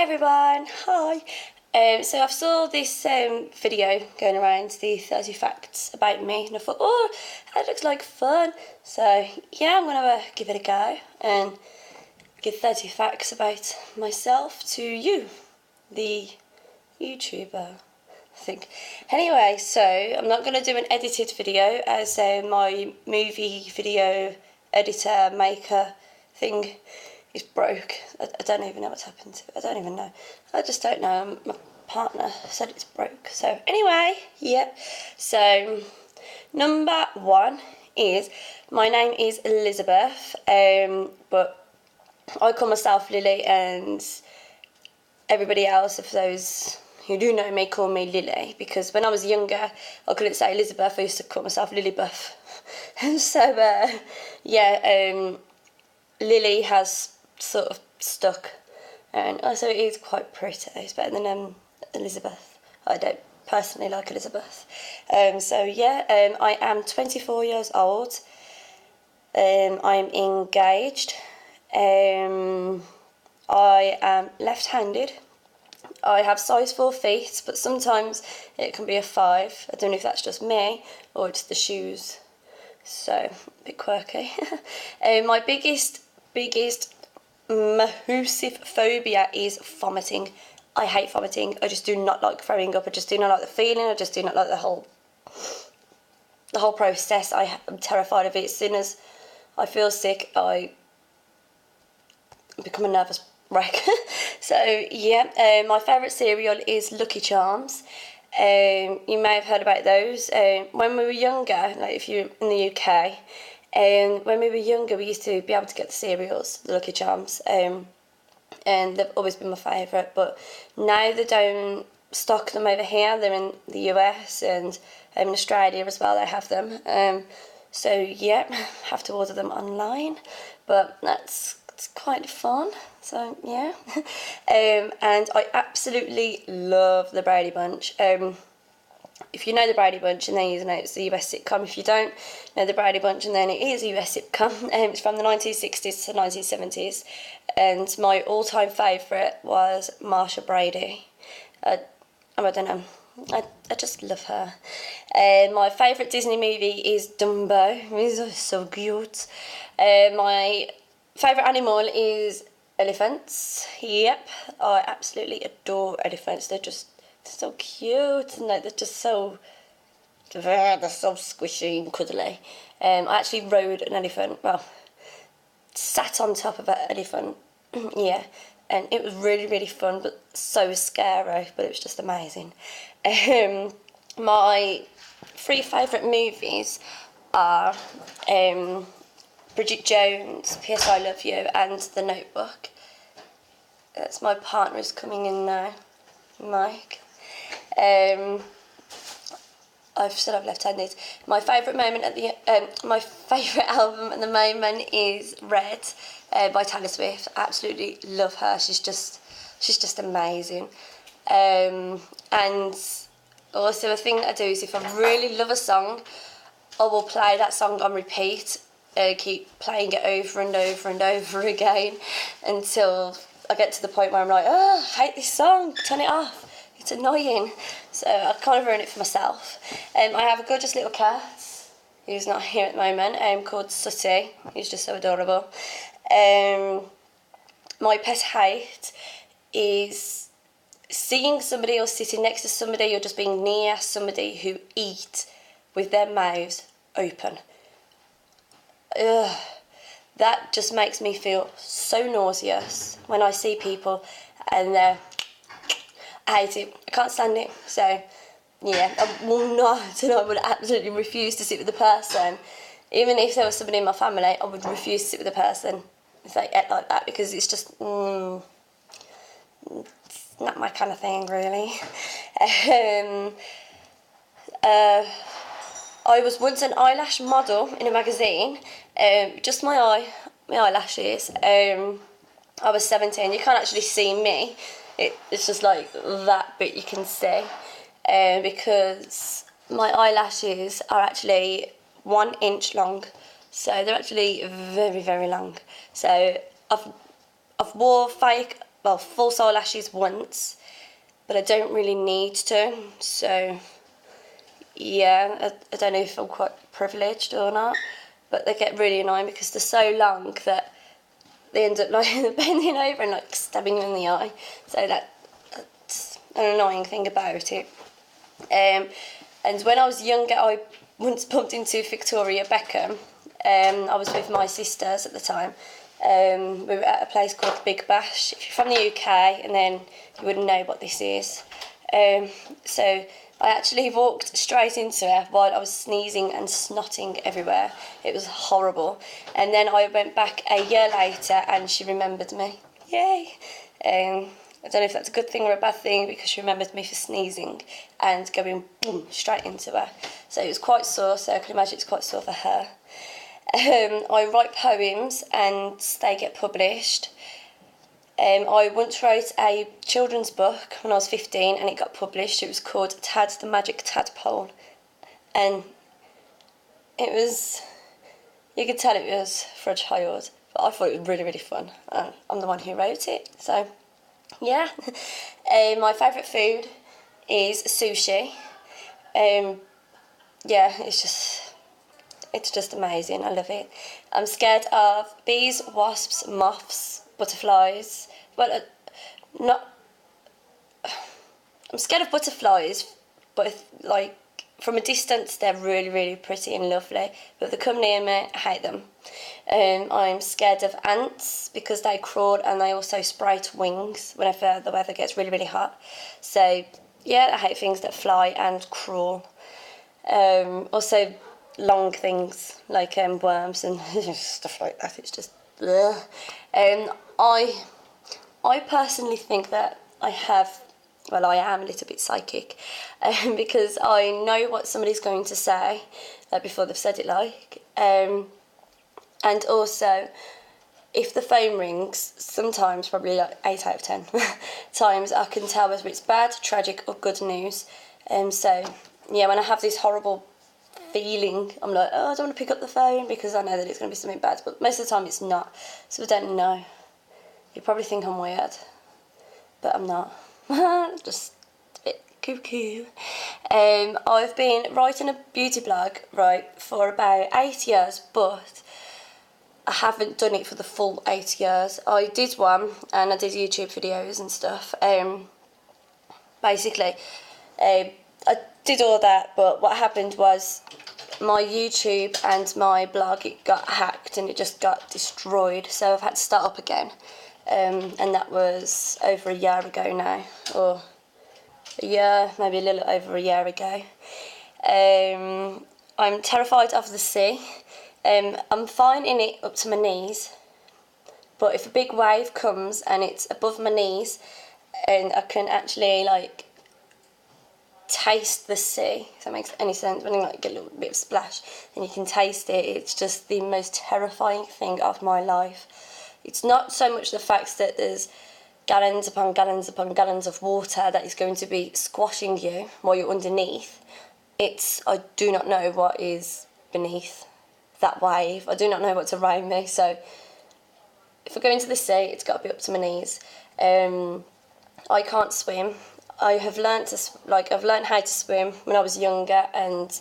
everyone, hi. So I saw this video going around, the 30 facts about me, and I thought, oh, that looks like fun. So yeah, I'm gonna give it a go and give 30 facts about myself to you, the YouTuber, I think. Anyway, so I'm not gonna do an edited video as my movie video editor maker thing is broke. I don't even know what's happened to it. I don't even know. I just don't know. My partner said it's broke. So anyway, yeah. So number one is my name is Elizabeth, but I call myself Lily, and everybody else, of those who do know me, call me Lily, because when I was younger I couldn't say Elizabeth. I used to call myself Lilybuff. So Lily has sort of stuck, and also it is quite pretty. It's better than Elizabeth. I don't personally like Elizabeth. I am 24 years old. I'm engaged. I am left-handed. I have size 4 feet, but sometimes it can be a 5. I don't know if that's just me or it's the shoes. So, a bit quirky. My biggest massive phobia is vomiting. I hate vomiting. I just do not like throwing up. I just do not like the feeling. I just do not like the whole process. I am terrified of it. As soon as I feel sick, I become a nervous wreck. So yeah, my favourite cereal is Lucky Charms. You may have heard about those. When we were younger, like if you're in the UK, when we were younger, we used to be able to get the cereals, the Lucky Charms, and they've always been my favourite. But now they don't stock them over here. They're in the US and in Australia as well. They have them. So yeah, have to order them online, but it's quite fun. So yeah, and I absolutely love the Brady Bunch. If you know the Brady Bunch, and then you know it's the US sitcom. If you don't know the Brady Bunch, and then it is a US sitcom. It's from the 1960s to 1970s, and my all-time favourite was Marsha Brady. I don't know. I just love her. My favourite Disney movie is Dumbo. He's so cute. My favourite animal is elephants. Yep, I absolutely adore elephants. They're so cute, and they're just so squishy and cuddly. I actually rode an elephant. Well, sat on top of an elephant. Yeah, and it was really, really fun, but so scary. But it was just amazing. My 3 favourite movies are Bridget Jones, P.S. I Love You, and The Notebook. That's my partner is coming in now, Mike. I've said I'm left-handed. My favourite moment my favourite album at the moment is Red by Taylor Swift. I absolutely love her. She's just amazing. And also a thing that I do is if I really love a song, I will play that song on repeat. Keep playing it over and over and over again until I get to the point where I'm like, oh, I hate this song, turn it off. It's annoying. So I kind of ruin it for myself. I have a gorgeous little cat who's not here at the moment, called Sooty. He's just so adorable. My pet hate is seeing somebody or sitting next to somebody or just being near somebody who eat with their mouths open. Ugh. That just makes me feel so nauseous when I see people and I hate it. I can't stand it. So, yeah, I will not, and I would absolutely refuse to sit with the person. Even if there was somebody in my family, I would refuse to sit with the person if they ate like that, because it's just, it's not my kind of thing, really. I was once an eyelash model in a magazine, just my eyelashes. I was 17. You can't actually see me. It's just like that bit you can see, because my eyelashes are actually 1 inch long, so they're actually very, very long. So I've wore fake well, false eyelashes once, but I don't really need to. So, yeah, I don't know if I'm quite privileged or not, but they get really annoying because they're so long that they end up like bending over and like stabbing you in the eye. So that's an annoying thing about it. And when I was younger, I once bumped into Victoria Beckham. I was with my sisters at the time. We were at a place called the Big Bash. If you're from the UK, and then you wouldn't know what this is. So I actually walked straight into her while I was sneezing and snotting everywhere. It was horrible. And then I went back a year later and she remembered me. Yay! I don't know if that's a good thing or a bad thing because she remembered me for sneezing and going boom straight into her. So it was quite sore, so I can imagine it's quite sore for her. I write poems and they get published. I once wrote a children's book when I was 15 and it got published. It was called Tad the Magic Tadpole. And it was, you could tell it was for a child, but I thought it was really, really fun. I'm the one who wrote it, so yeah. My favourite food is sushi. Yeah, it's just amazing. I love it. I'm scared of bees, wasps, moths, butterflies. But I'm scared of butterflies, but like from a distance they're really, really pretty and lovely. But if they come near me, I hate them. I'm scared of ants because they crawl and they also sprout wings whenever the weather gets really, really hot. So yeah, I hate things that fly and crawl. Also long things like worms and stuff like that. It's just bleh. I personally think that I am a little bit psychic because I know what somebody's going to say before they've said it, and also if the phone rings, sometimes, probably like 8 out of 10 times, I can tell whether it's bad, tragic or good news. So yeah, when I have this horrible feeling, I'm like, oh, I don't want to pick up the phone because I know that it's going to be something bad, but most of the time it's not, so I don't know. You probably think I'm weird, but I'm not. Just a bit cuckoo. I've been writing a beauty blog, for about 8 years, but I haven't done it for the full 8 years. I did one, and I did YouTube videos and stuff. Basically, I did all that, but what happened was my YouTube and my blog, it got hacked and it just got destroyed, so I've had to start up again. And that was over a year ago now, or a year, maybe a little over a year ago. I'm terrified of the sea. I'm fine in it up to my knees, but if a big wave comes and it's above my knees and I can actually taste the sea, if that makes any sense, when you get a little bit of splash and you can taste it, it's just the most terrifying thing of my life. It's not so much the fact that there's gallons upon gallons upon gallons of water that is going to be squashing you while you're underneath. I do not know what is beneath that wave. I do not know what's around me. So if I go into the sea, it's got to be up to my knees. I can't swim. I have learnt I've learnt how to swim when I was younger and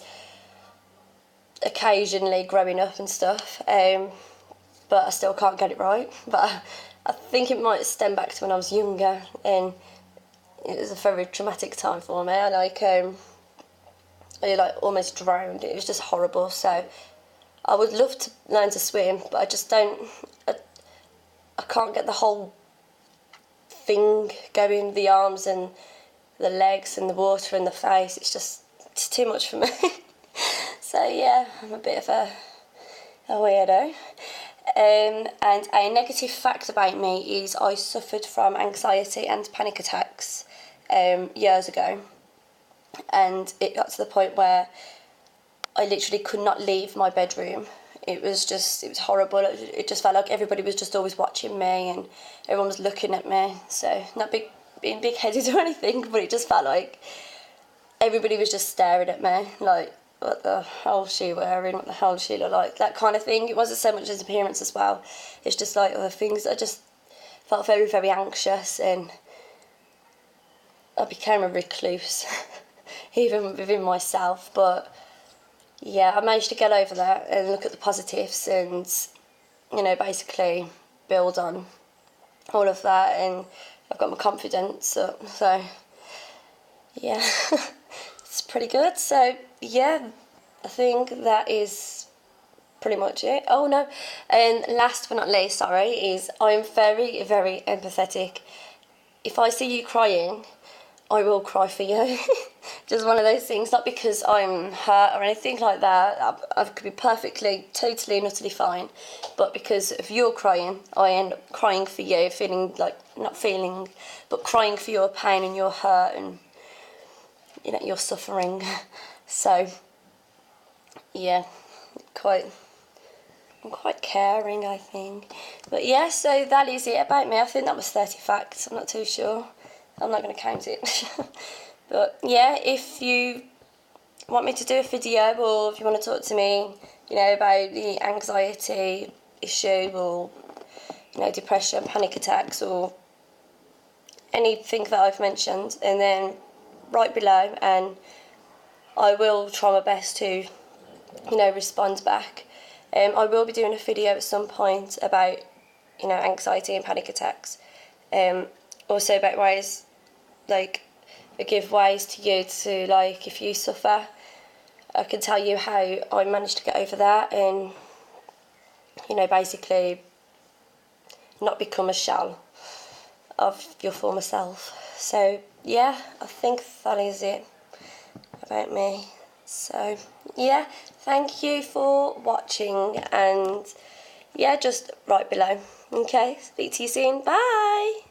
occasionally growing up and stuff. But I still can't get it right. But I think it might stem back to when I was younger, and it was a very traumatic time for me. I almost drowned. It was just horrible. So I would love to learn to swim, but I just don't. I can't get the whole thing going. The arms and the legs and the water and the face. It's too much for me. So yeah, I'm a bit of a weirdo. And a negative fact about me is I suffered from anxiety and panic attacks years ago, and it got to the point where I literally could not leave my bedroom. It was horrible. It just felt like everybody was just always watching me and everyone was looking at me. So not being big-headed or anything, but it just felt like everybody was just staring at me like, what the hell is she wearing, what the hell does she look like, that kind of thing. It wasn't so much his appearance as well, it's just like other things. I just felt very, very anxious, and I became a recluse, even within myself. But yeah, I managed to get over that and look at the positives, and basically build on all of that, and I've got my confidence up. So yeah, it's pretty good. So yeah, I think that is pretty much it. Oh no, and last but not least, sorry, is I'm very, very empathetic. If I see you crying, I will cry for you. Just one of those things, not because I'm hurt or anything like that. I could be perfectly, totally and utterly fine, but because if you're crying, I end up crying for you, feeling like, not feeling, but crying for your pain and your hurt and your suffering. So yeah, I'm quite caring, I think. But yeah, so that is it about me. I think that was 30 facts. I'm not too sure. I'm not going to count it. But yeah, if you want me to do a video, or if you want to talk to me, about the anxiety issue, or, depression, panic attacks, or anything that I've mentioned, and then write below, and I will try my best to, respond back. I will be doing a video at some point about, anxiety and panic attacks. Also about ways, I give ways to you to, if you suffer, I can tell you how I managed to get over that, and, basically not become a shell of your former self. So yeah, I think that is it about me. So yeah, thank you for watching, and yeah, just write below. Okay, speak to you soon. Bye.